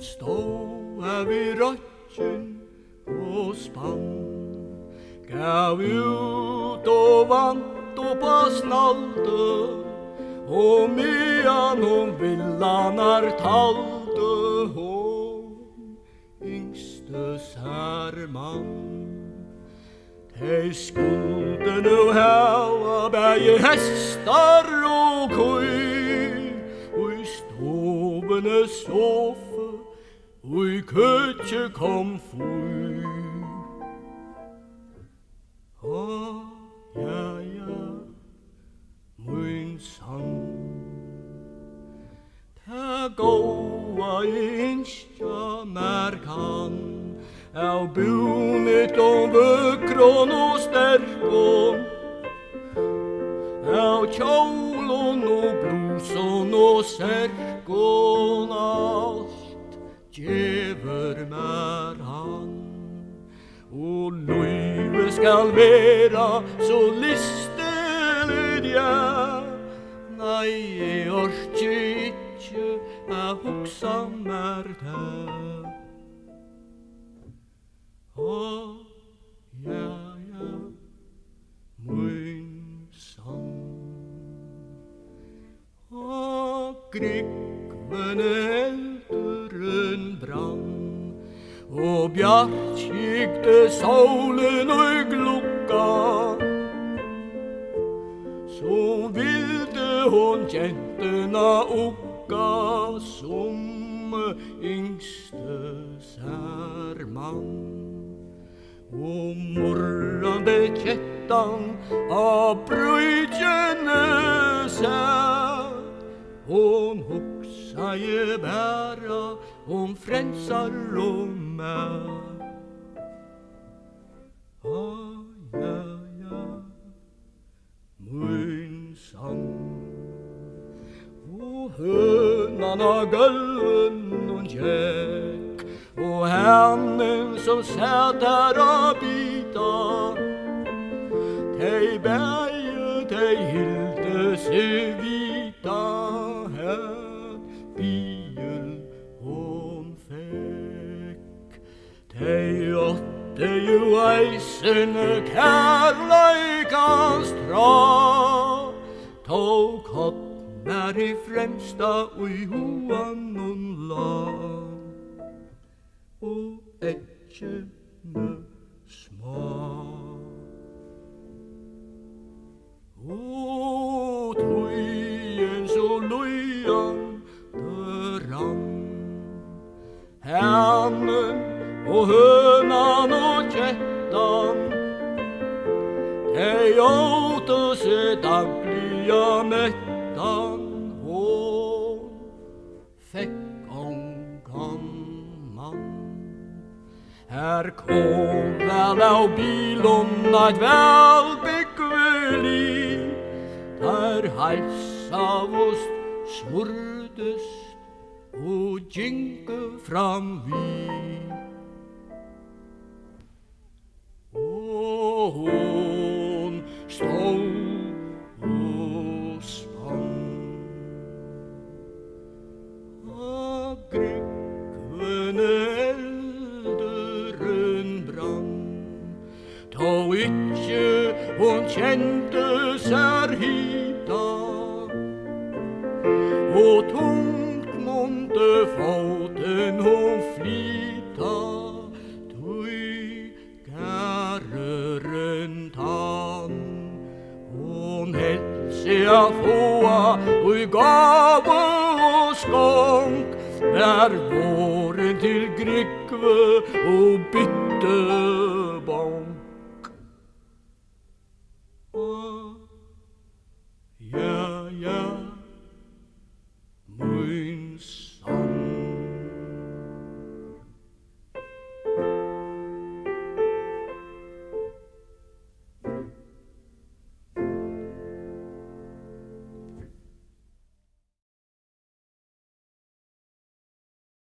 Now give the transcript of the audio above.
stod vid rötjen och spann, gav ut och vant och på snalde, och medan hon villanar talde, hon yngste särman. De skulle nu ha bäge hästar och kyr, och i stovene sofa, och i kötje kom fyr. Ja, min son, ta goa inskja mer kan, av bunet om vökron och stärkon, av kjolon och bluson och särkon, allt djever mer han. Och löjve skall vera så listeligt, ja, nej, jag orkje ikkje a hugsa mer det. Ja, min son. Grikven elderen brann, och bjart gikte solen och glukka. Så vilde hon jäntorna uka som yngste särman. Och morrande kettan av brödjene sär, hon huxa je bära om frälsar och mär. Ja, min son. Och hönan gölven och jäck, och hännen som satt där och bita, de bäge, de hilde sig vita, här biel hon fick. De åtte ju eisen kärleikans tra, tog koppnar i främsta och i hoan hon la. Och ätjene smak. Och tojen så lojan dörran, hännen och hönan och kettan, de åt sig dagliga mättan, hon fick här kom väl av bilen att väl bekvämlig, där halsavost smurdes och ginke fram vid. Och hon stod och spann, och grikven då ikkje hon kjente sær hita, og tungt måtte foten hon flita, tøy gæreren tann. Hon helse a fåa og i gave og skonk, vær våren til grikve og bytte.